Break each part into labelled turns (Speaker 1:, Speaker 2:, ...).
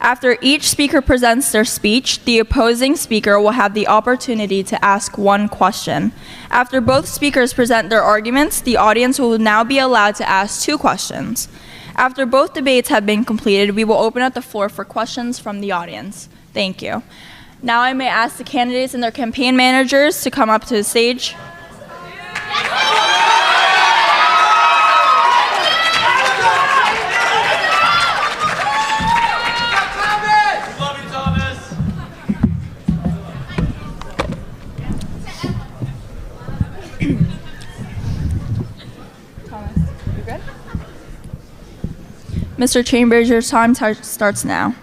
Speaker 1: After each speaker presents their speech, the opposing speaker will have the opportunity to ask one question. After both speakers present their arguments, the audience will now be allowed to ask 2 questions. After both debates have been completed, we will open up the floor for questions from the audience. Thank you. Now I may ask the candidates and their campaign managers to come up to the stage. Mr. Chambers, your time starts now.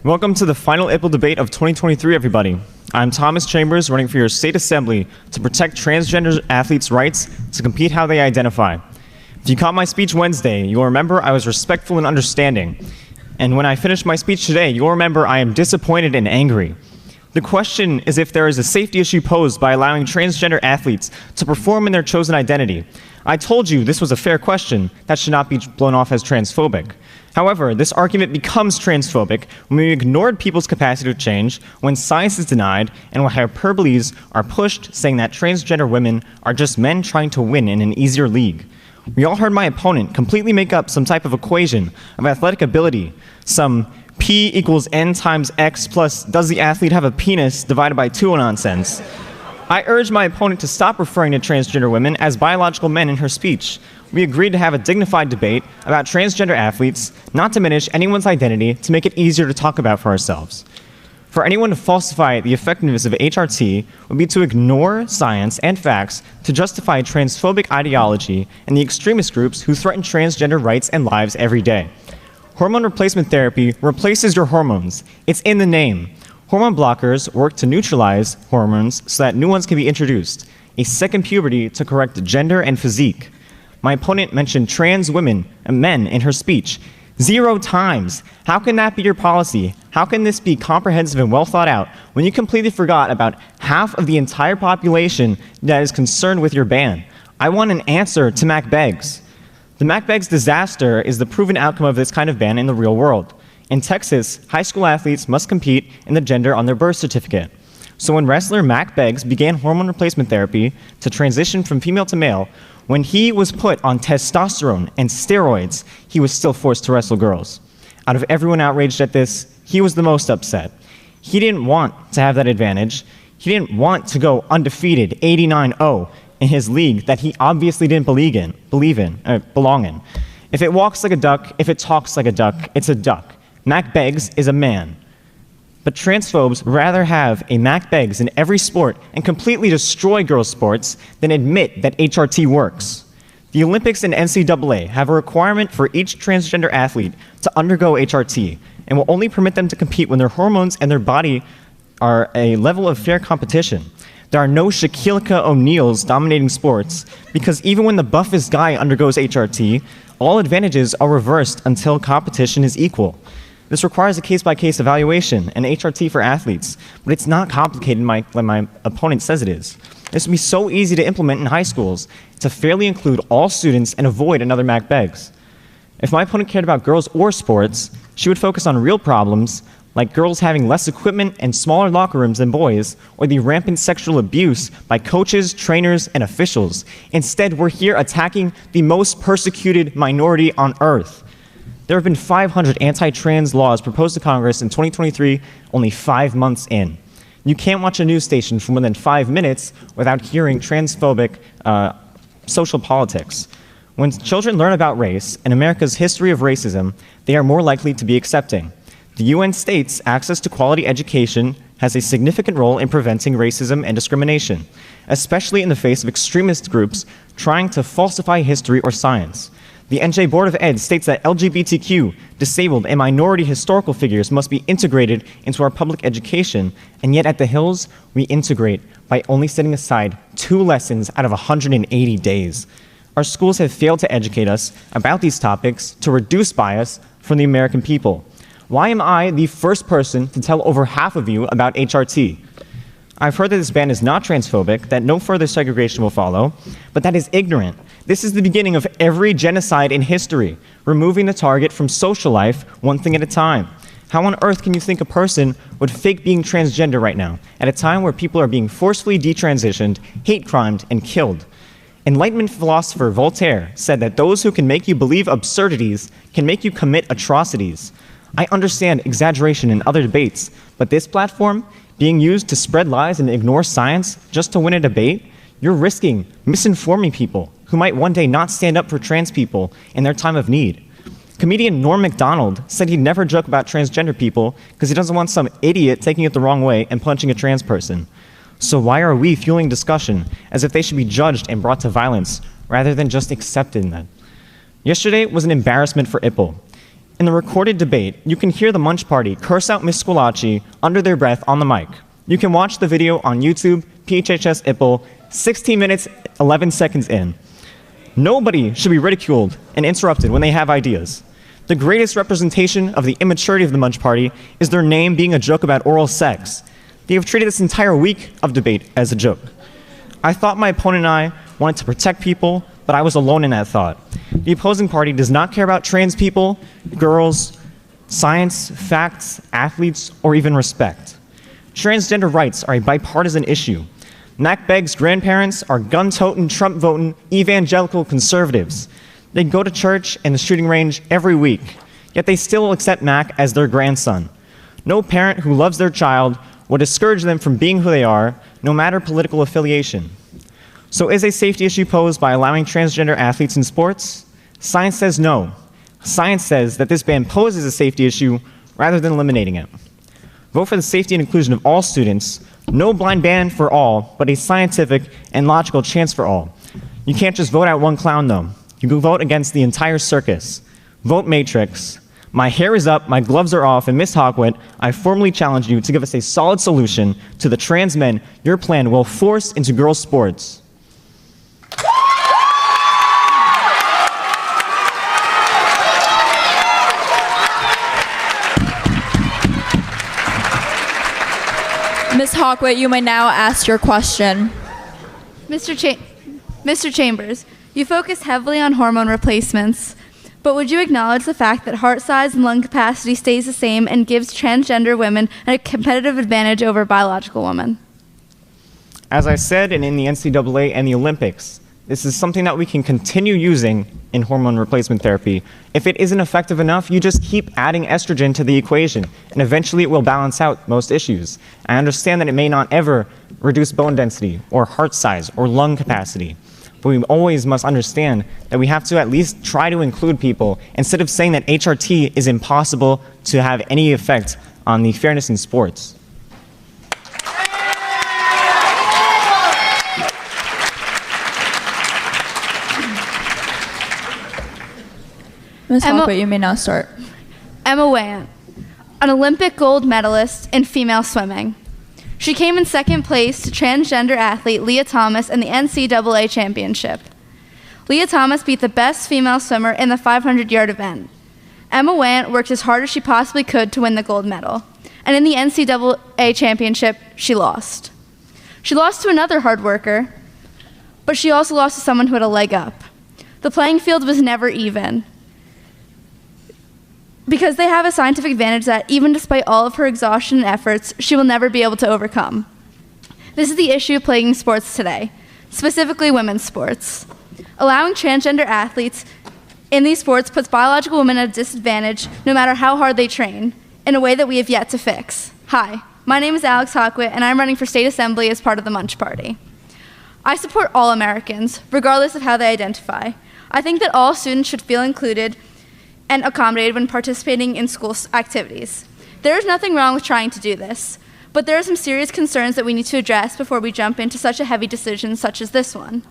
Speaker 2: Welcome to the final IPLE debate of 2023, everybody. I'm Thomas Chambers, running for your state assembly to protect transgender athletes' rights to compete how they identify. If you caught my speech Wednesday, you'll remember I was respectful and understanding. And when I finish my speech today, you'll remember I am disappointed and angry. The question is if there is a safety issue posed by allowing transgender athletes to perform in their chosen identity. I told you this was a fair question that should not be blown off as transphobic. However, this argument becomes transphobic when we ignored people's capacity to change, when science is denied, and when hyperboles are pushed, saying that transgender women are just men trying to win in an easier league. We all heard my opponent completely make up some type of equation of athletic ability, some P equals N times X plus does the athlete have a penis divided by 2 nonsense. I urged my opponent to stop referring to transgender women as biological men in her speech. We agreed to have a dignified debate about transgender athletes, not diminish anyone's identity, to make it easier to talk about for ourselves. For anyone to falsify the effectiveness of HRT would be to ignore science and facts to justify transphobic ideology and the extremist groups who threaten transgender rights and lives every day. Hormone replacement therapy replaces your hormones. It's in the name. Hormone blockers work to neutralize hormones so that new ones can be introduced. A second puberty to correct gender and physique. My opponent mentioned trans women and men in her speech 0 times. How can that be your policy? How can this be comprehensive and well thought out when you completely forgot about half of the entire population that is concerned with your ban? I want an answer to Mac Beggs. The Mac Beggs disaster is the proven outcome of this kind of ban in the real world. In Texas, high school athletes must compete in the gender on their birth certificate. So when wrestler Mac Beggs began hormone replacement therapy to transition from female to male, when he was put on testosterone and steroids, he was still forced to wrestle girls. Out of everyone outraged at this, he was the most upset. He didn't want to have that advantage. He didn't want to go undefeated 89-0 in his league that he obviously didn't belong in. If it walks like a duck, if it talks like a duck, it's a duck. Mac Beggs is a man. But transphobes rather have a Mac Beggs in every sport and completely destroy girls' sports than admit that HRT works. The Olympics and NCAA have a requirement for each transgender athlete to undergo HRT and will only permit them to compete when their hormones and their body are a level of fair competition. There are no Shaquille O'Neals dominating sports because even when the buffest guy undergoes HRT, all advantages are reversed until competition is equal. This requires a case-by-case evaluation and HRT for athletes, but it's not complicated like my opponent says it is. This would be so easy to implement in high schools to fairly include all students and avoid another Mac Beggs. If my opponent cared about girls or sports, she would focus on real problems like girls having less equipment and smaller locker rooms than boys, or the rampant sexual abuse by coaches, trainers, and officials. Instead, we're here attacking the most persecuted minority on earth. There have been 500 anti-trans laws proposed to Congress in 2023, only 5 months in. You can't watch a news station for more than 5 minutes without hearing transphobic social politics. When children learn about race and America's history of racism, they are more likely to be accepting. The UN states access to quality education has a significant role in preventing racism and discrimination, especially in the face of extremist groups trying to falsify history or science. The NJ Board of Ed states that LGBTQ, disabled, and minority historical figures must be integrated into our public education, and yet at the Hills, we integrate by only setting aside 2 lessons out of 180 days. Our schools have failed to educate us about these topics to reduce bias from the American people. Why am I the first person to tell over half of you about HRT? I've heard that this ban is not transphobic, that no further segregation will follow, but that is ignorant. This is the beginning of every genocide in history, removing the target from social life one thing at a time. How on earth can you think a person would fake being transgender right now, at a time where people are being forcefully detransitioned, hate crimed, and killed? Enlightenment philosopher Voltaire said that those who can make you believe absurdities can make you commit atrocities. I understand exaggeration in other debates, but this platform, being used to spread lies and ignore science just to win a debate, you're risking misinforming people who might one day not stand up for trans people in their time of need. Comedian Norm Macdonald said he'd never joke about transgender people because he doesn't want some idiot taking it the wrong way and punching a trans person. So why are we fueling discussion as if they should be judged and brought to violence rather than just accepting them? Yesterday was an embarrassment for IPLE. In the recorded debate, you can hear the Munch Party curse out Ms. Squillace under their breath on the mic. You can watch the video on YouTube, PHHS IPLE, 16 minutes, 11 seconds in. Nobody should be ridiculed and interrupted when they have ideas. The greatest representation of the immaturity of the Munch Party is their name being a joke about oral sex. They have treated this entire week of debate as a joke. I thought my opponent and I wanted to protect people, but I was alone in that thought. The opposing party does not care about trans people, girls, science, facts, athletes, or even respect. Transgender rights are a bipartisan issue. Mac Begg's grandparents are gun-toting, Trump-voting, evangelical conservatives. They go to church and the shooting range every week, yet they still accept Mac as their grandson. No parent who loves their child will discourage them from being who they are, no matter political affiliation. So is a safety issue posed by allowing transgender athletes in sports? Science says no. Science says that this ban poses a safety issue rather than eliminating it. Vote for the safety and inclusion of all students. No blind ban for all, but a scientific and logical chance for all. You can't just vote out one clown, though. You can vote against the entire circus. Vote Matrix. My hair is up, my gloves are off, and Ms. Hawkwit, I formally challenge you to give us a solid solution to the trans men your plan will force into girls' sports.
Speaker 1: Ms. Hawkwit, you may now ask your question.
Speaker 3: Mr. Chambers, you focus heavily on hormone replacements, but would you acknowledge the fact that heart size and lung capacity stays the same and gives transgender women a competitive advantage over biological women?
Speaker 2: As I said, and in the NCAA and the Olympics, this is something that we can continue using in hormone replacement therapy. If it isn't effective enough, you just keep adding estrogen to the equation, and eventually it will balance out most issues. I understand that it may not ever reduce bone density, or heart size, or lung capacity. But we always must understand that we have to at least try to include people instead of saying that HRT is impossible to have any effect on the fairness in sports.
Speaker 1: Ms. Hawkwit, you may now start.
Speaker 3: Emma Weyant, an Olympic gold medalist in female swimming. She came in second place to transgender athlete Leah Thomas in the NCAA championship. Leah Thomas beat the best female swimmer in the 500-yard event. Emma Weyant worked as hard as she possibly could to win the gold medal, and in the NCAA championship, she lost. She lost to another hard worker, but she also lost to someone who had a leg up. The playing field was never even, because they have a scientific advantage that, even despite all of her exhaustion and efforts, she will never be able to overcome. This is the issue plaguing sports today, specifically women's sports. Allowing transgender athletes in these sports puts biological women at a disadvantage no matter how hard they train, in a way that we have yet to fix. Hi, my name is Alex Hawkwit, and I'm running for state assembly as part of the Munch Party. I support all Americans, regardless of how they identify. I think that all students should feel included and accommodated when participating in school activities. There is nothing wrong with trying to do this, but there are some serious concerns that we need to address before we jump into such a heavy decision such as this one.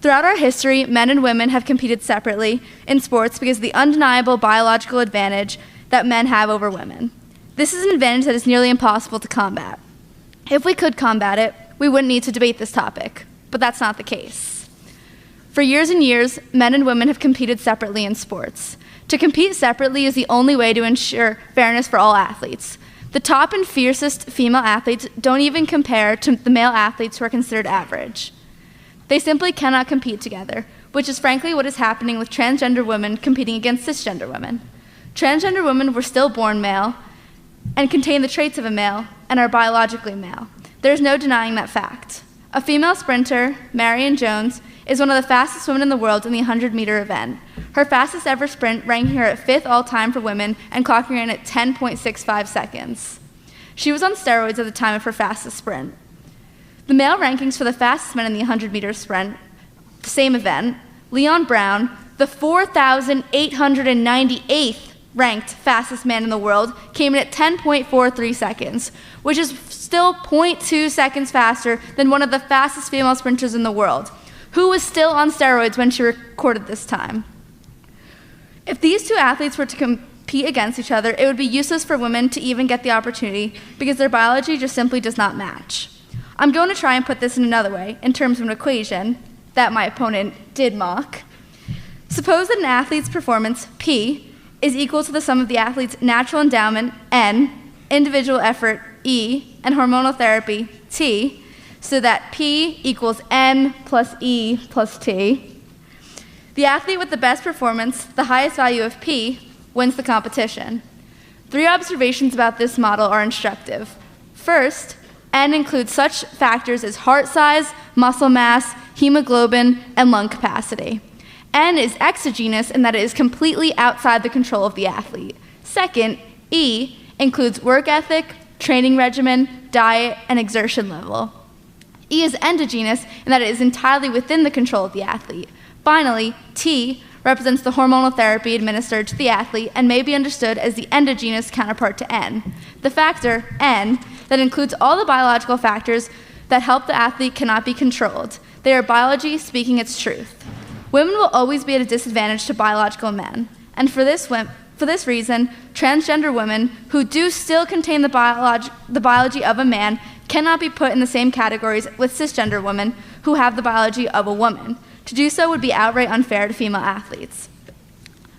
Speaker 3: Throughout our history, men and women have competed separately in sports because of the undeniable biological advantage that men have over women. This is an advantage that is nearly impossible to combat. If we could combat it, we wouldn't need to debate this topic, but that's not the case. For years and years, men and women have competed separately in sports. To compete separately is the only way to ensure fairness for all athletes. The top and fiercest female athletes don't even compare to the male athletes who are considered average. They simply cannot compete together, which is frankly what is happening with transgender women competing against cisgender women. Transgender women were still born male and contain the traits of a male and are biologically male. There's no denying that fact. A female sprinter, Marion Jones, is one of the fastest women in the world in the 100-meter event. Her fastest ever sprint ranking her at 5th all-time for women and clocking her in at 10.65 seconds. She was on steroids at the time of her fastest sprint. The male rankings for the fastest men in the 100-meter sprint, the same event, Leon Brown, the 4,898th ranked fastest man in the world, came in at 10.43 seconds, which is still 0.2 seconds faster than one of the fastest female sprinters in the world, who was still on steroids when she recorded this time. If these two athletes were to compete against each other, it would be useless for women to even get the opportunity because their biology just simply does not match. I'm going to try and put this in another way, in terms of an equation that my opponent did mock. Suppose that an athlete's performance, P, is equal to the sum of the athlete's natural endowment, N, individual effort, E, and hormonal therapy, T, so that P equals N plus E plus T. The athlete with the best performance, the highest value of P, wins the competition. 3 observations about this model are instructive. First, N includes such factors as heart size, muscle mass, hemoglobin, and lung capacity. N is exogenous in that it is completely outside the control of the athlete. Second, E includes work ethic, training regimen, diet, and exertion level. E is endogenous in that it is entirely within the control of the athlete. Finally, T represents the hormonal therapy administered to the athlete and may be understood as the endogenous counterpart to N, the factor, N, that includes all the biological factors that help the athlete cannot be controlled. They are biology speaking its truth. Women will always be at a disadvantage to biological men, and for this reason, transgender women who do still contain the biology of a man cannot be put in the same categories with cisgender women who have the biology of a woman. To do so would be outright unfair to female athletes.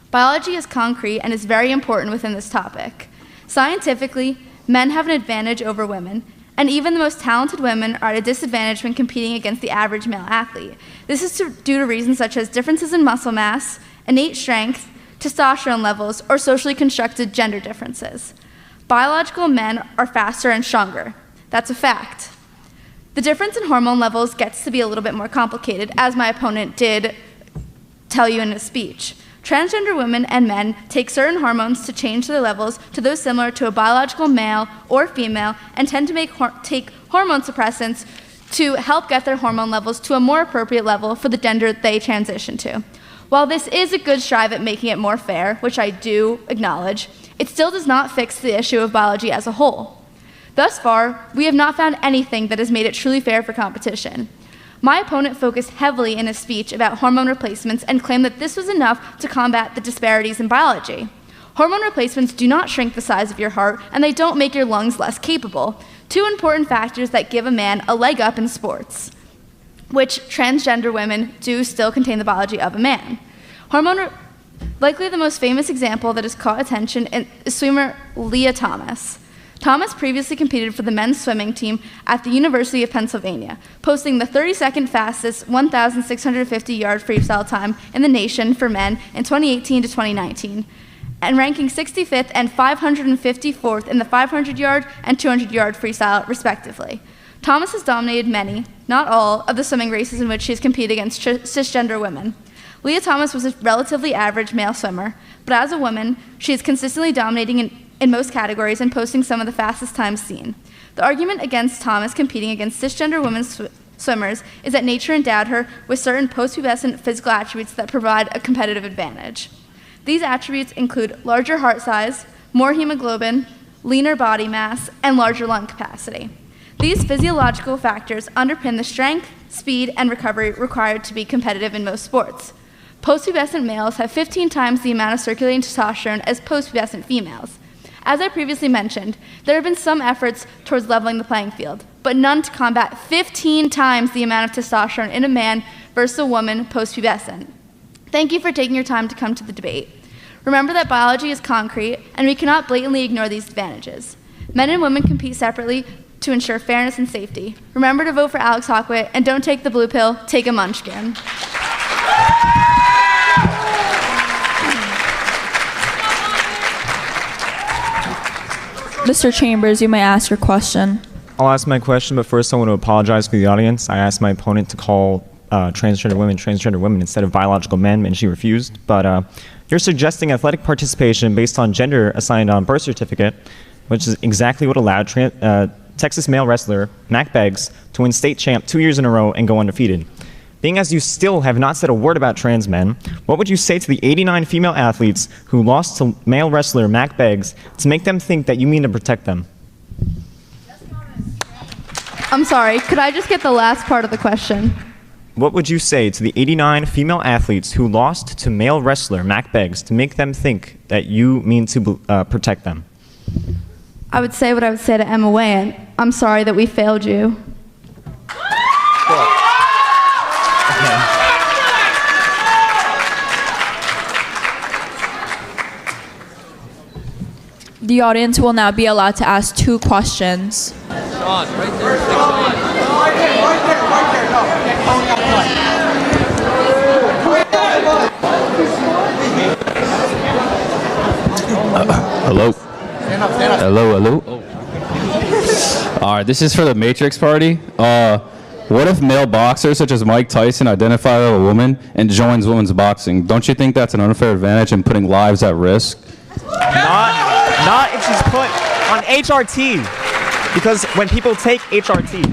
Speaker 3: Biology is concrete and is very important within this topic. Scientifically, men have an advantage over women, and even the most talented women are at a disadvantage when competing against the average male athlete. This is due to reasons such as differences in muscle mass, innate strength, testosterone levels, or socially constructed gender differences. Biological men are faster and stronger. That's a fact. The difference in hormone levels gets to be a little bit more complicated, as my opponent did tell you in his speech. Transgender women and men take certain hormones to change their levels to those similar to a biological male or female and tend to take hormone suppressants to help get their hormone levels to a more appropriate level for the gender they transition to. While this is a good strive at making it more fair, which I do acknowledge, it still does not fix the issue of biology as a whole. Thus far, we have not found anything that has made it truly fair for competition. My opponent focused heavily in his speech about hormone replacements and claimed that this was enough to combat the disparities in biology. Hormone replacements do not shrink the size of your heart, and they don't make your lungs less capable, 2 important factors that give a man a leg up in sports, which transgender women do still contain the biology of a man. Likely the most famous example that has caught attention is swimmer Leah Thomas. Thomas previously competed for the men's swimming team at the University of Pennsylvania, posting the 32nd fastest 1,650-yard freestyle time in the nation for men in 2018 to 2019, and ranking 65th and 554th in the 500-yard and 200-yard freestyle, respectively. Thomas has dominated many, not all, of the swimming races in which she has competed against cisgender women. Leah Thomas was a relatively average male swimmer, but as a woman, she is consistently dominating in most categories and posting some of the fastest times seen. The argument against Thomas competing against cisgender women swimmers is that nature endowed her with certain post-pubescent physical attributes that provide a competitive advantage. These attributes include larger heart size, more hemoglobin, leaner body mass, and larger lung capacity. These physiological factors underpin the strength, speed, and recovery required to be competitive in most sports. Post-pubescent males have 15 times the amount of circulating testosterone as post-pubescent females. As I previously mentioned, there have been some efforts towards leveling the playing field, but none to combat 15 times the amount of testosterone in a man versus a woman post-pubescent. Thank you for taking your time to come to the debate. Remember that biology is concrete, and we cannot blatantly ignore these advantages. Men and women compete separately to ensure fairness and safety. Remember to vote for Alex Hawkwit, and don't take the blue pill, take a munchkin.
Speaker 1: Mr. Chambers, you may ask your question.
Speaker 2: I'll ask my question, but first I want to apologize for the audience. I asked my opponent to call transgender women instead of biological men, and she refused. But you're suggesting athletic participation based on gender assigned on birth certificate, which is exactly what allowed Texas male wrestler Mac Beggs to win state champ 2 years in a row and go undefeated. Being as you still have not said a word about trans men, what would you say to the 89 female athletes who lost to male wrestler Mac Beggs to make them think that you mean to protect them?
Speaker 3: I'm sorry, could I just get the last part of the question?
Speaker 2: What would you say to the 89 female athletes who lost to male wrestler Mac Beggs to make them think that you mean to protect them?
Speaker 3: I would say what I would say to Emma Wayne. I'm sorry that we failed you.
Speaker 1: The audience will now be allowed to ask 2 questions.
Speaker 4: Sean, right there.
Speaker 5: Hello. Stand up. Hello. Oh. All right, this is for the Matrix Party. What if male boxers such as Mike Tyson identify with a woman and joins women's boxing? Don't you think that's an unfair advantage and putting lives at risk?
Speaker 2: Not if she's put on HRT, because when people take HRT,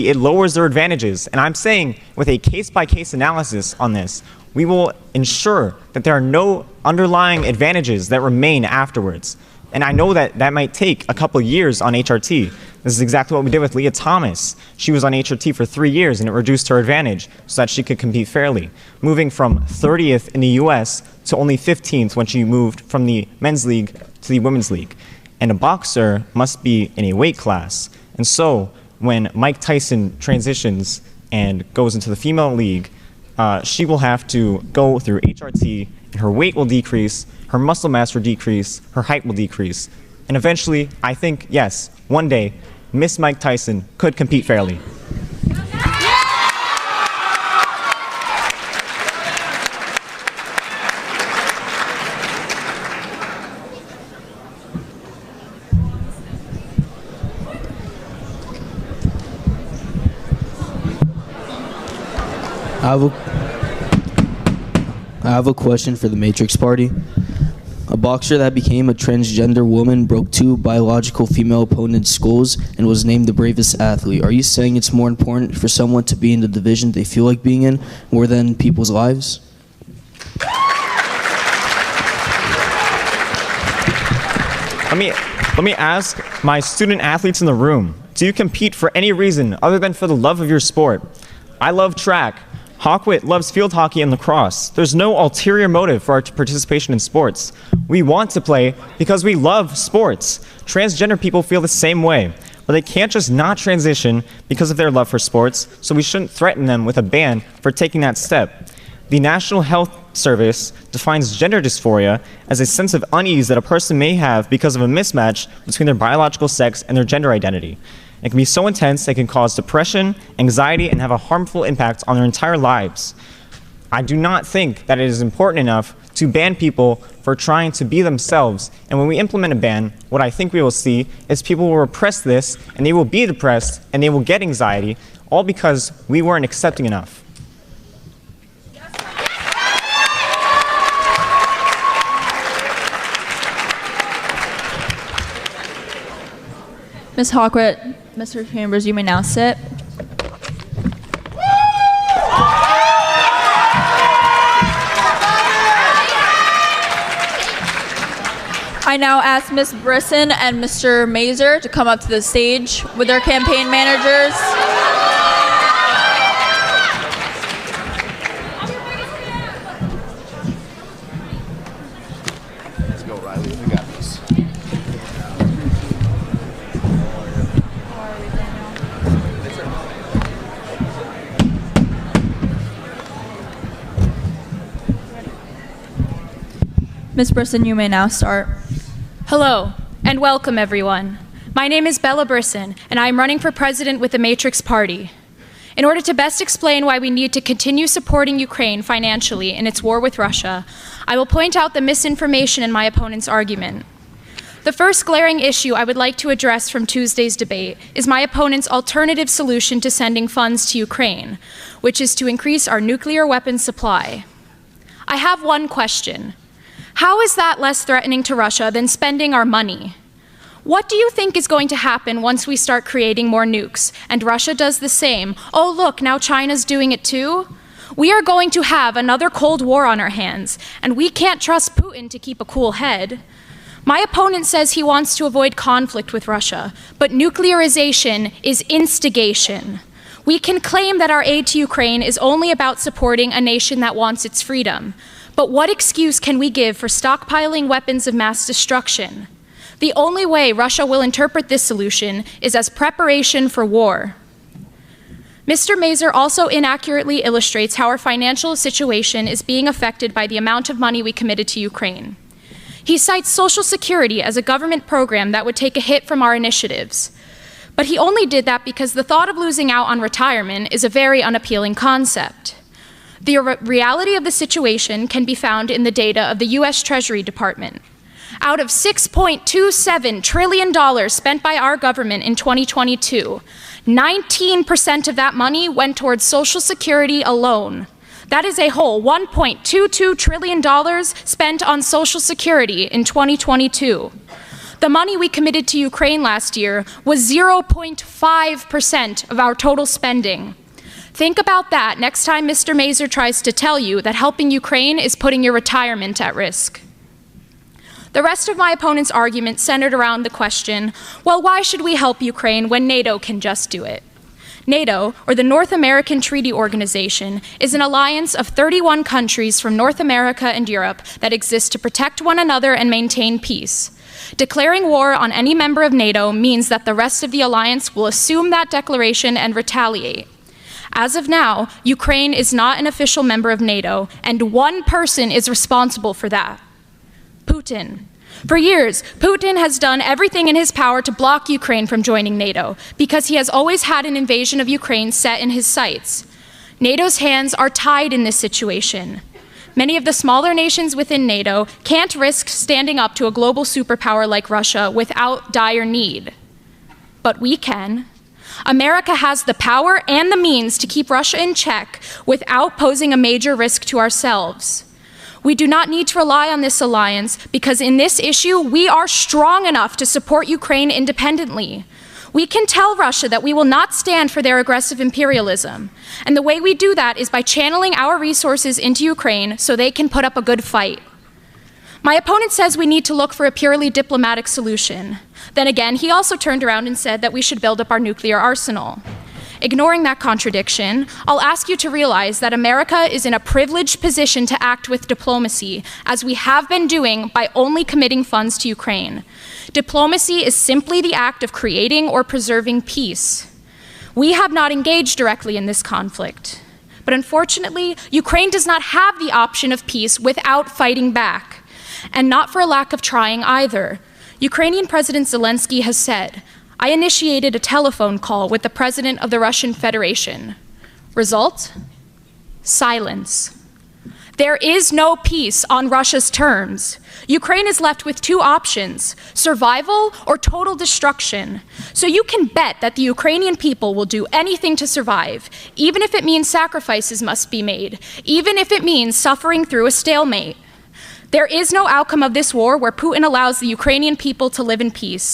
Speaker 2: it lowers their advantages. And I'm saying with a case-by-case analysis on this, we will ensure that there are no underlying advantages that remain afterwards. And I know that that might take a couple years on HRT. This is exactly what we did with Leah Thomas. She was on HRT for 3 years, and it reduced her advantage so that she could compete fairly, moving from 30th in the US to only 15th when she moved from the men's league to the women's league. And a boxer must be in a weight class. And so when Mike Tyson transitions and goes into the female league, she will have to go through HRT, and her weight will decrease, her muscle mass will decrease, her height will decrease. And eventually, I think, yes, one day, Miss Mike Tyson could compete fairly.
Speaker 6: I have a question for the Matrix Party. A boxer that became a transgender woman broke 2 biological female opponents' skulls and was named the bravest athlete. Are you saying it's more important for someone to be in the division they feel like being in more than people's lives?
Speaker 2: Let me ask my student athletes in the room, do you compete for any reason other than for the love of your sport? I love track. Hawkwit loves field hockey and lacrosse. There's no ulterior motive for our participation in sports. We want to play because we love sports. Transgender people feel the same way, but they can't just not transition because of their love for sports, so we shouldn't threaten them with a ban for taking that step. The National Health Service defines gender dysphoria as a sense of unease that a person may have because of a mismatch between their biological sex and their gender identity. It can be so intense it can cause depression, anxiety, and have a harmful impact on their entire lives. I do not think that it is important enough to ban people for trying to be themselves. And when we implement a ban, what I think we will see is people will repress this, and they will be depressed, and they will get anxiety, all because we weren't accepting enough.
Speaker 1: Ms. Hawkwit, Mr. Chambers, you may now sit. I now ask Ms. Brisson and Mr. Mazer to come up to the stage with their campaign managers.
Speaker 5: Let's go, Riley. We got this.
Speaker 1: Ms. Brisson, you may now start.
Speaker 7: Hello, and welcome everyone. My name is Bella Brisson, and I am running for president with the Matrix Party. In order to best explain why we need to continue supporting Ukraine financially in its war with Russia, I will point out the misinformation in my opponent's argument. The first glaring issue I would like to address from Tuesday's debate is my opponent's alternative solution to sending funds to Ukraine, which is to increase our nuclear weapons supply. I have one question. How is that less threatening to Russia than spending our money? What do you think is going to happen once we start creating more nukes and Russia does the same? Oh, look, now China's doing it too? We are going to have another Cold War on our hands, and we can't trust Putin to keep a cool head. My opponent says he wants to avoid conflict with Russia, but nuclearization is instigation. We can claim that our aid to Ukraine is only about supporting a nation that wants its freedom, but what excuse can we give for stockpiling weapons of mass destruction? The only way Russia will interpret this solution is as preparation for war. Mr. Mazur also inaccurately illustrates how our financial situation is being affected by the amount of money we committed to Ukraine. He cites Social Security as a government program that would take a hit from our initiatives. But he only did that because the thought of losing out on retirement is a very unappealing concept. The reality of the situation can be found in the data of the US Treasury Department. Out of $6.27 trillion spent by our government in 2022, 19% of that money went towards Social Security alone. That is a whole $1.22 trillion spent on Social Security in 2022. The money we committed to Ukraine last year was 0.5% of our total spending. Think about that next time Mr. Mazur tries to tell you that helping Ukraine is putting your retirement at risk. The rest of my opponent's argument centered around the question, well, why should we help Ukraine when NATO can just do it? NATO, or the North American Treaty Organization, is an alliance of 31 countries from North America and Europe that exist to protect one another and maintain peace. Declaring war on any member of NATO means that the rest of the alliance will assume that declaration and retaliate. As of now, Ukraine is not an official member of NATO, and one person is responsible for that: Putin. For years, Putin has done everything in his power to block Ukraine from joining NATO because he has always had an invasion of Ukraine set in his sights. NATO's hands are tied in this situation. Many of the smaller nations within NATO can't risk standing up to a global superpower like Russia without dire need. But we can. America has the power and the means to keep Russia in check without posing a major risk to ourselves. We do not need to rely on this alliance because in this issue, we are strong enough to support Ukraine independently. We can tell Russia that we will not stand for their aggressive imperialism. And the way we do that is by channeling our resources into Ukraine so they can put up a good fight. My opponent says we need to look for a purely diplomatic solution. Then again, he also turned around and said that we should build up our nuclear arsenal. Ignoring that contradiction, I'll ask you to realize that America is in a privileged position to act with diplomacy, as we have been doing by only committing funds to Ukraine. Diplomacy is simply the act of creating or preserving peace. We have not engaged directly in this conflict. But unfortunately, Ukraine does not have the option of peace without fighting back, and not for a lack of trying either. Ukrainian President Zelensky has said, "I initiated a telephone call with the President of the Russian Federation." Result? Silence. There is no peace on Russia's terms. Ukraine is left with two options: survival or total destruction. So you can bet that the Ukrainian people will do anything to survive, even if it means sacrifices must be made, even if it means suffering through a stalemate. There is no outcome of this war where Putin allows the Ukrainian people to live in peace.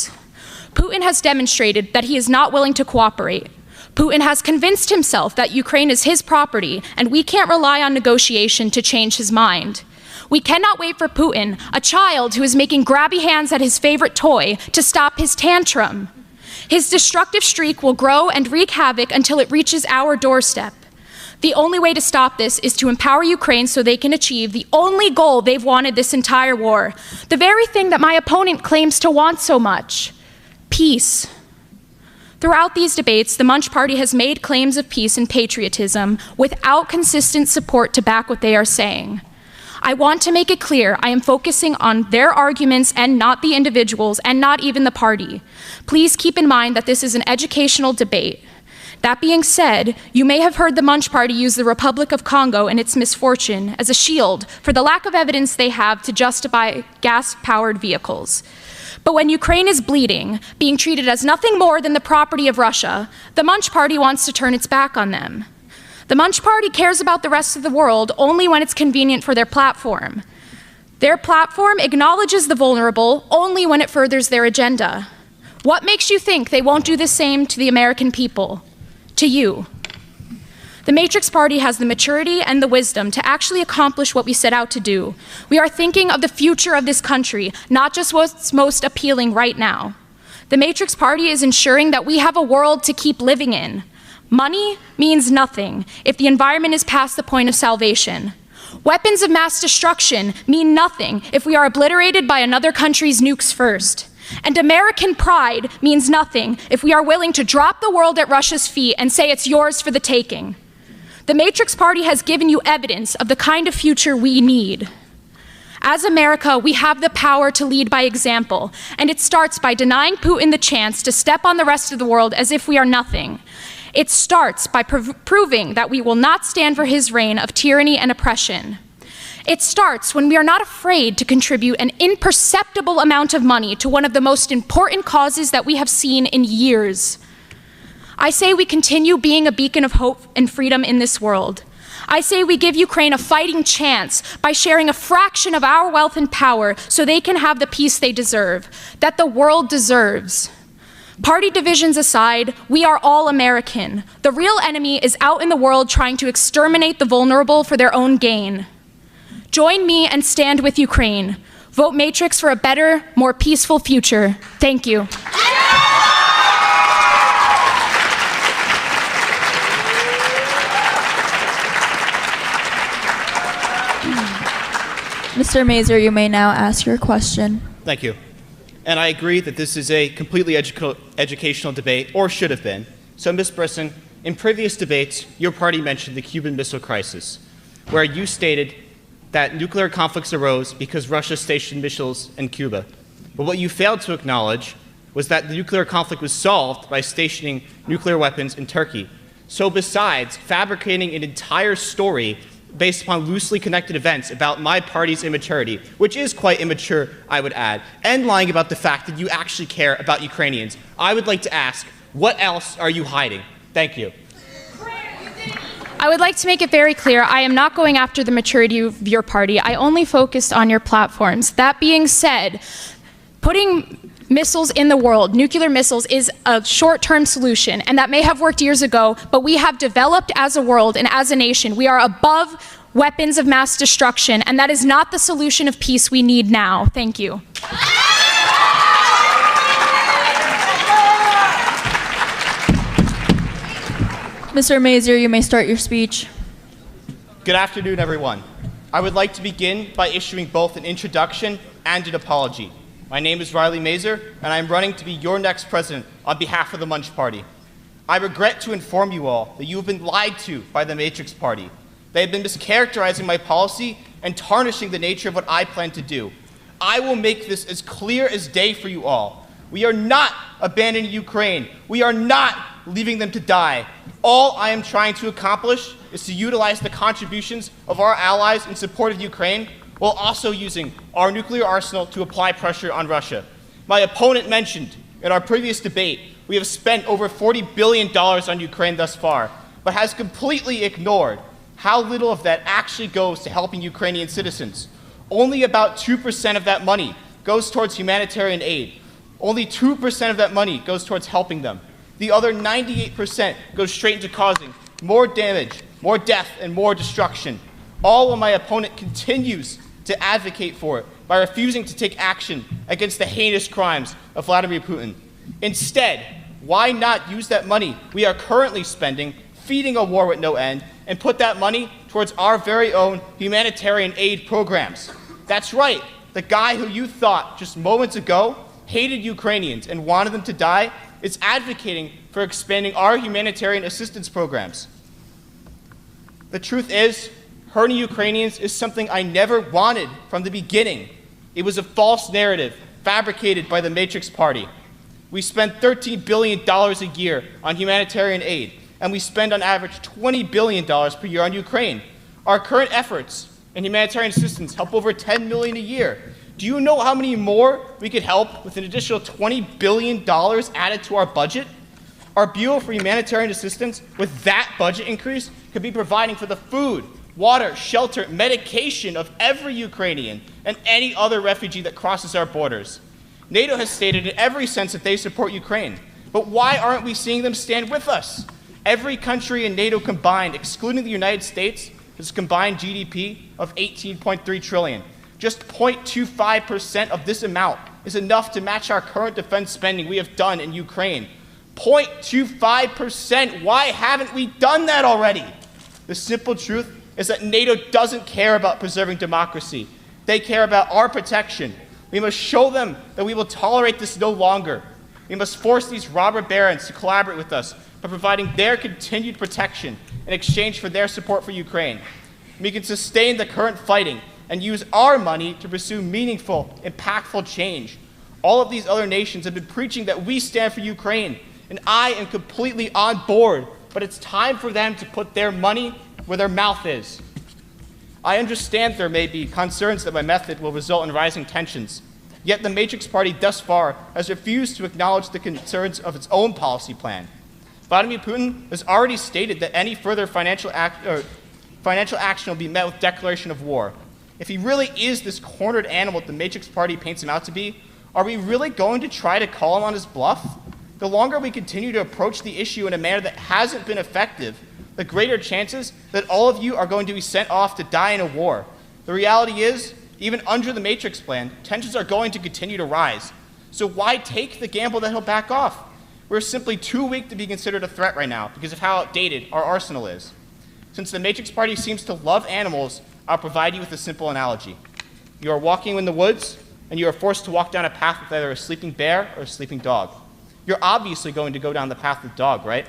Speaker 7: Putin has demonstrated that he is not willing to cooperate. Putin has convinced himself that Ukraine is his property, and we can't rely on negotiation to change his mind. We cannot wait for Putin, a child who is making grabby hands at his favorite toy, to stop his tantrum. His destructive streak will grow and wreak havoc until it reaches our doorstep. The only way to stop this is to empower Ukraine so they can achieve the only goal they've wanted this entire war, the very thing that my opponent claims to want so much: peace. Throughout these debates, the Munch Party has made claims of peace and patriotism without consistent support to back what they are saying. I want to make it clear I am focusing on their arguments and not the individuals and not even the party. Please keep in mind that this is an educational debate. That being said, you may have heard the Munch Party use the Republic of Congo and its misfortune as a shield for the lack of evidence they have to justify gas-powered vehicles. But when Ukraine is bleeding, being treated as nothing more than the property of Russia, the Munch Party wants to turn its back on them. The Munch Party cares about the rest of the world only when it's convenient for their platform. Their platform acknowledges the vulnerable only when it furthers their agenda. What makes you think they won't do the same to the American people? To you? The Matrix Party has the maturity and the wisdom to actually accomplish what we set out to do. We are thinking of the future of this country, not just what's most appealing right now. The Matrix Party is ensuring that we have a world to keep living in. Money means nothing if the environment is past the point of salvation. Weapons of mass destruction mean nothing if we are obliterated by another country's nukes first. And American pride means nothing if we are willing to drop the world at Russia's feet and say it's yours for the taking. The Matrix Party has given you evidence of the kind of future we need. As America, we have the power to lead by example, and it starts by denying Putin the chance to step on the rest of the world as if we are nothing. It starts by proving that we will not stand for his reign of tyranny and oppression. It starts when we are not afraid to contribute an imperceptible amount of money to one of the most important causes that we have seen in years. I say we continue being a beacon of hope and freedom in this world. I say we give Ukraine a fighting chance by sharing a fraction of our wealth and power so they can have the peace they deserve, that the world deserves. Party divisions aside, we are all American. The real enemy is out in the world trying to exterminate the vulnerable for their own gain. Join me and stand with Ukraine. Vote Matrix for a better, more peaceful future. Thank you.
Speaker 1: Mr. Mazur, you may now ask your question.
Speaker 4: Thank you. And I agree that this is a completely educational debate, or should have been. So, Ms. Brisson, in previous debates, your party mentioned the Cuban Missile Crisis, where you stated that nuclear conflicts arose because Russia stationed missiles in Cuba. But what you failed to acknowledge was that the nuclear conflict was solved by stationing nuclear weapons in Turkey. So besides fabricating an entire story based upon loosely connected events about my party's immaturity, which is quite immature, I would add, and lying about the fact that you actually care about Ukrainians, I would like to ask, what else are you hiding? Thank you.
Speaker 7: I would like to make it very clear, I am not going after the maturity of your party. I only focused on your platforms. That being said, putting missiles in the world, nuclear missiles, is a short-term solution, and that may have worked years ago, but we have developed as a world and as a nation. We are above weapons of mass destruction, and that is not the solution of peace we need now. Thank you.
Speaker 1: Mr. Mazur, you may start your speech.
Speaker 4: Good afternoon, everyone. I would like to begin by issuing both an introduction and an apology. My name is Riley Mazur, and I am running to be your next president on behalf of the Munch Party. I regret to inform you all that you have been lied to by the Matrix Party. They have been mischaracterizing my policy and tarnishing the nature of what I plan to do. I will make this as clear as day for you all. We are not abandoning Ukraine. We are not leaving them to die. All I am trying to accomplish is to utilize the contributions of our allies in support of Ukraine while also using our nuclear arsenal to apply pressure on Russia. My opponent mentioned in our previous debate, we have spent over $40 billion on Ukraine thus far, but has completely ignored how little of that actually goes to helping Ukrainian citizens. Only about 2% of that money goes towards humanitarian aid. Only 2% of that money goes towards helping them. The other 98% goes straight into causing more damage, more death, and more destruction. All while my opponent continues to advocate for it by refusing to take action against the heinous crimes of Vladimir Putin. Instead, why not use that money we are currently spending feeding a war with no end and put that money towards our very own humanitarian aid programs? That's right, the guy who you thought just moments ago hated Ukrainians and wanted them to die is advocating for expanding our humanitarian assistance programs. The truth is, hurting Ukrainians is something I never wanted from the beginning. It was a false narrative fabricated by the Matrix Party. We spend $13 billion a year on humanitarian aid, and we spend on average $20 billion per year on Ukraine. Our current efforts in humanitarian assistance help over 10 million a year. Do you know how many more we could help with an additional $20 billion added to our budget? Our Bureau for Humanitarian Assistance, with that budget increase, could be providing for the food, water, shelter, medication of every Ukrainian and any other refugee that crosses our borders. NATO has stated in every sense that they support Ukraine, but why aren't we seeing them stand with us? Every country in NATO combined, excluding the United States, has a combined GDP of $18.3 trillion. Just 0.25% of this amount is enough to match our current defense spending we have done in Ukraine. 0.25%. Why haven't we done that already? The simple truth is that NATO doesn't care about preserving democracy. They care about our protection. We must show them that we will tolerate this no longer. We must force these robber barons to collaborate with us by providing their continued protection in exchange for their support for Ukraine. We can sustain the current fighting and use our money to pursue meaningful, impactful change. All of these other nations have been preaching that we stand for Ukraine, and I am completely on board, but it's time for them to put their money where their mouth is. I understand there may be concerns that my method will result in rising tensions, yet the Matrix Party thus far has refused to acknowledge the concerns of its own policy plan. Vladimir Putin has already stated that any further financial action will be met with declaration of war. If he really is this cornered animal that the Matrix Party paints him out to be, are we really going to try to call him on his bluff? The longer we continue to approach the issue in a manner that hasn't been effective, the greater chances that all of you are going to be sent off to die in a war. The reality is, even under the Matrix plan, tensions are going to continue to rise. So why take the gamble that he'll back off? We're simply too weak to be considered a threat right now because of how outdated our arsenal is. Since the Matrix Party seems to love animals, I'll provide you with a simple analogy. You are walking in the woods, and you are forced to walk down a path with either a sleeping bear or a sleeping dog. You're obviously going to go down the path of the dog, right?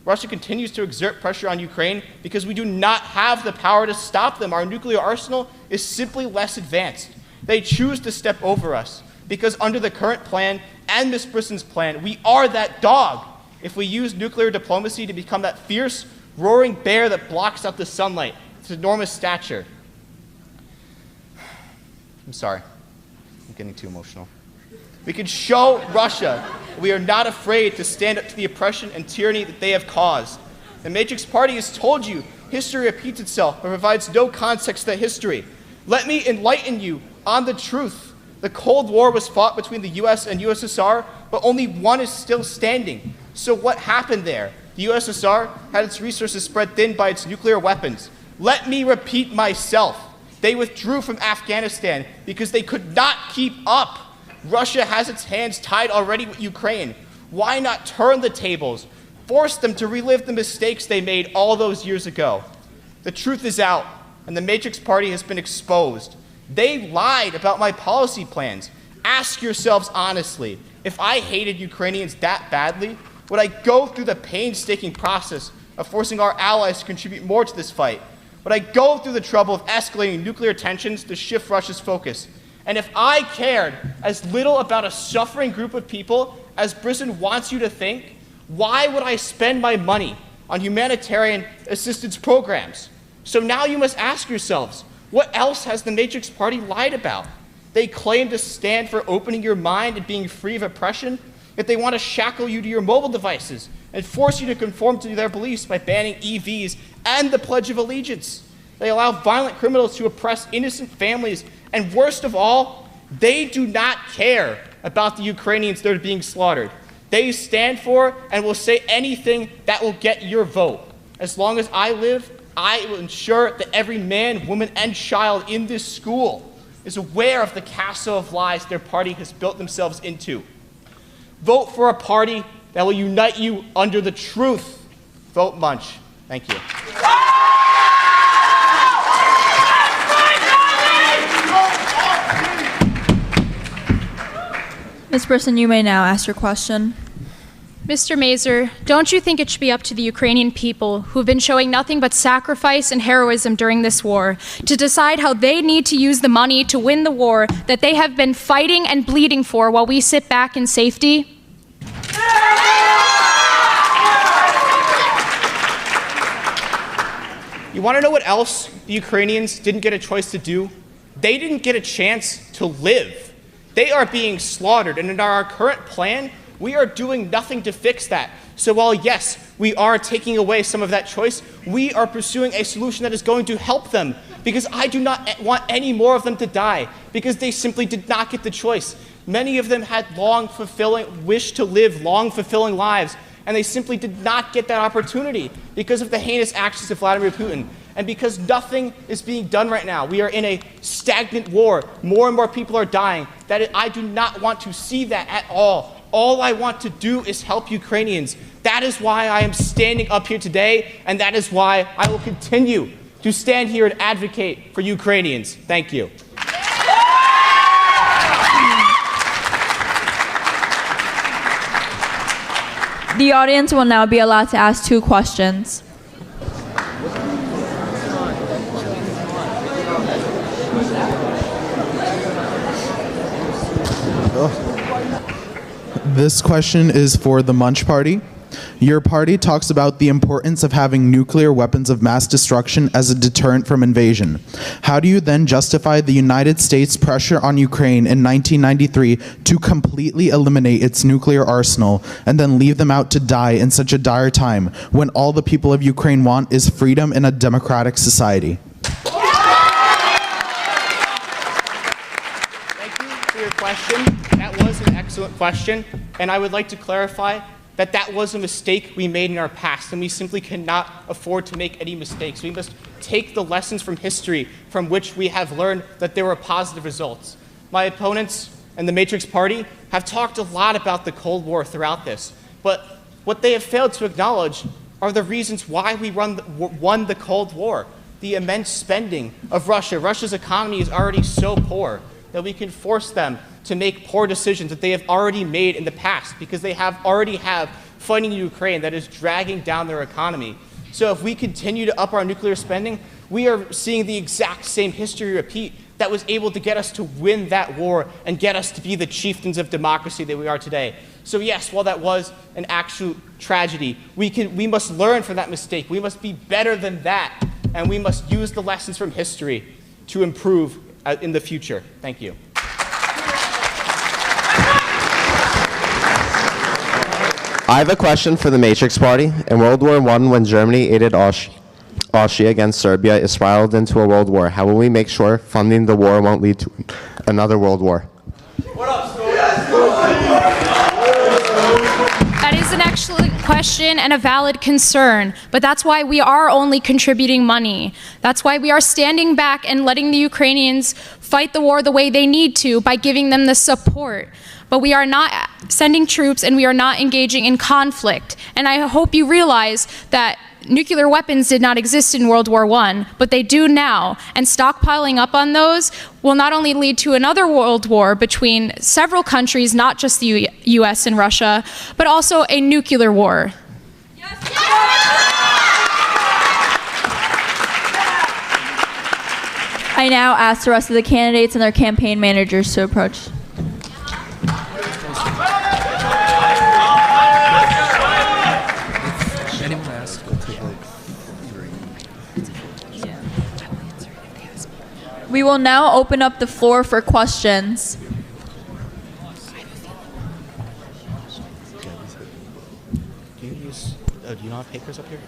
Speaker 4: Russia continues to exert pressure on Ukraine because we do not have the power to stop them. Our nuclear arsenal is simply less advanced. They choose to step over us because under the current plan and Ms. Brisson's plan, we are that dog. If we use nuclear diplomacy to become that fierce, roaring bear that blocks out the sunlight, its enormous stature. I'm sorry. I'm getting too emotional. We can show Russia that we are not afraid to stand up to the oppression and tyranny that they have caused. The Matrix Party has told you history repeats itself but provides no context to that history. Let me enlighten you on the truth. The Cold War was fought between the US and USSR, but only one is still standing. So what happened there? The USSR had its resources spread thin by its nuclear weapons. Let me repeat myself. They withdrew from Afghanistan because they could not keep up. Russia has its hands tied already with Ukraine. Why not turn the tables? Force them to relive the mistakes they made all those years ago. The truth is out, and the Matrix Party has been exposed. They lied about my policy plans. Ask yourselves honestly, if I hated Ukrainians that badly, would I go through the painstaking process of forcing our allies to contribute more to this fight? Would I go through the trouble of escalating nuclear tensions to shift Russia's focus? And if I cared as little about a suffering group of people as Brisson wants you to think, why would I spend my money on humanitarian assistance programs? So now you must ask yourselves, what else has the Matrix Party lied about? They claim to stand for opening your mind and being free of oppression, yet they want to shackle you to your mobile devices and force you to conform to their beliefs by banning EVs and the Pledge of Allegiance. They allow violent criminals to oppress innocent families, and worst of all, they do not care about the Ukrainians that are being slaughtered. They stand for and will say anything that will get your vote. As long as I live, I will ensure that every man, woman, and child in this school is aware of the castle of lies their party has built themselves into. Vote for a party that will unite you under the truth. Vote Munch. Thank you.
Speaker 1: Ms. Brisson, you may now ask your question.
Speaker 7: Mr. Mazur, don't you think it should be up to the Ukrainian people, who have been showing nothing but sacrifice and heroism during this war, to decide how they need to use the money to win the war that they have been fighting and bleeding for while we sit back in safety?
Speaker 4: You want to know what else the Ukrainians didn't get a choice to do? They didn't get a chance to live. They are being slaughtered, and in our current plan, we are doing nothing to fix that. So while, yes, we are taking away some of that choice, we are pursuing a solution that is going to help them, because I do not want any more of them to die, because they simply did not get the choice. Many of them had wish to live long, fulfilling lives, and they simply did not get that opportunity because of the heinous actions of Vladimir Putin. And because nothing is being done right now, we are in a stagnant war. More and more people are dying. I do not want to see that at all. All I want to do is help Ukrainians. That is why I am standing up here today, and that is why I will continue to stand here and advocate for Ukrainians. Thank you.
Speaker 1: The audience will now be allowed to ask 2 questions.
Speaker 8: This question is for the Munch Party. Your party talks about the importance of having nuclear weapons of mass destruction as a deterrent from invasion. How do you then justify the United States' pressure on Ukraine in 1993 to completely eliminate its nuclear arsenal and then leave them out to die in such a dire time when all the people of Ukraine want is freedom in a democratic society?
Speaker 4: Thank you for your question. That was an excellent question, and I would like to clarify that that was a mistake we made in our past, and we simply cannot afford to make any mistakes. We must take the lessons from history from which we have learned that there were positive results. My opponents and the Matrix Party have talked a lot about the Cold War throughout this, but what they have failed to acknowledge are the reasons why we won the Cold War. The immense spending of Russia. Russia's economy is already so poor that we can force them to make poor decisions that they have already made in the past, because they already have fighting in Ukraine that is dragging down their economy. So if we continue to up our nuclear spending, we are seeing the exact same history repeat that was able to get us to win that war and get us to be the chieftains of democracy that we are today. So yes, while that was an actual tragedy, we must learn from that mistake. We must be better than that, and we must use the lessons from history to improve in the future. Thank you.
Speaker 9: I have a question for the Matrix Party. In World War I, when Germany aided Austria against Serbia, it spiraled into a world war. How will we make sure funding the war won't lead to another world war?
Speaker 7: That is an excellent question and a valid concern, but that's why we are only contributing money. That's why we are standing back and letting the Ukrainians fight the war the way they need to by giving them the support. But we are not sending troops, and we are not engaging in conflict. And I hope you realize that nuclear weapons did not exist in World War I, but they do now. And stockpiling up on those will not only lead to another world war between several countries, not just the US and Russia, but also a nuclear war.
Speaker 1: I now ask the rest of the candidates and their campaign managers to approach. We will now open up the floor for questions.
Speaker 4: Do you not have papers up here?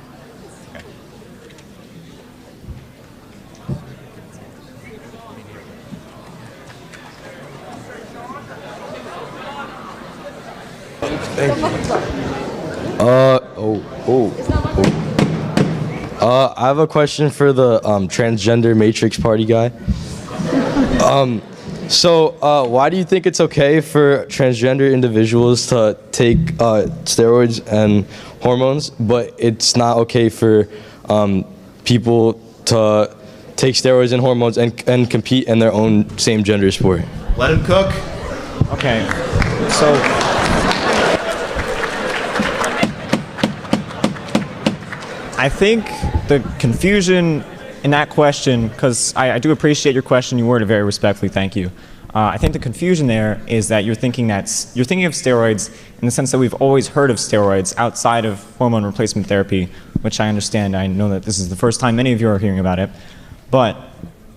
Speaker 10: I have a question for the transgender Matrix Party guy. Why do you think it's okay for transgender individuals to take steroids and hormones, but it's not okay for people to take steroids and hormones and compete in their own same gender sport?
Speaker 4: Let him cook.
Speaker 2: Okay, so I think the confusion in that question, because I do appreciate your question, you worded it very respectfully, thank you. I think the confusion there is that you're thinking of steroids in the sense that we've always heard of steroids outside of hormone replacement therapy, which I understand. I know that this is the first time many of you are hearing about it. But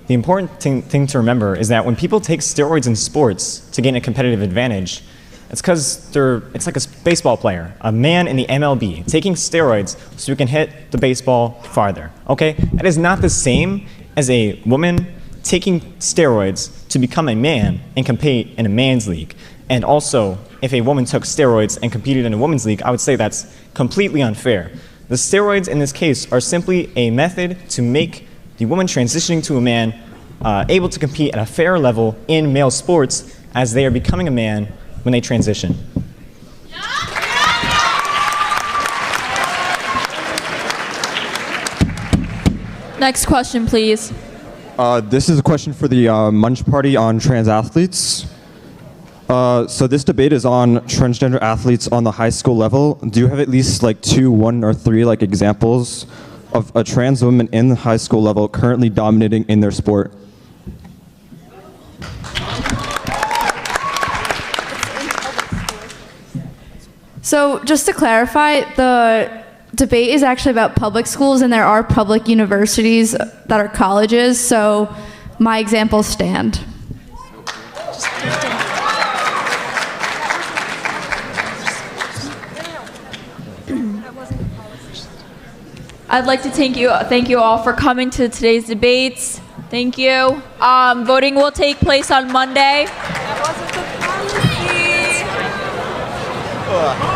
Speaker 2: The important thing to remember is that when people take steroids in sports to gain a competitive advantage, it's because it's like a baseball player, a man in the MLB, taking steroids so he can hit the baseball farther, okay? That is not the same as a woman taking steroids to become a man and compete in a man's league. And also, if a woman took steroids and competed in a women's league, I would say that's completely unfair. The steroids in this case are simply a method to make the woman transitioning to a man able to compete at a fair level in male sports as they are becoming a man when they transition.
Speaker 1: Next question, please.
Speaker 11: This is a question for the Munch Party on trans athletes. So this debate is on transgender athletes on the high school level. Do you have at least like 2, 1, or 3 like examples of a trans woman in the high school level currently dominating in their sport?
Speaker 3: So just to clarify, the debate is actually about public schools, and there are public universities that are colleges, so my examples stand.
Speaker 1: I'd like to thank you all for coming to today's debates. Thank you. Voting will take place on Monday. That wasn't the policy.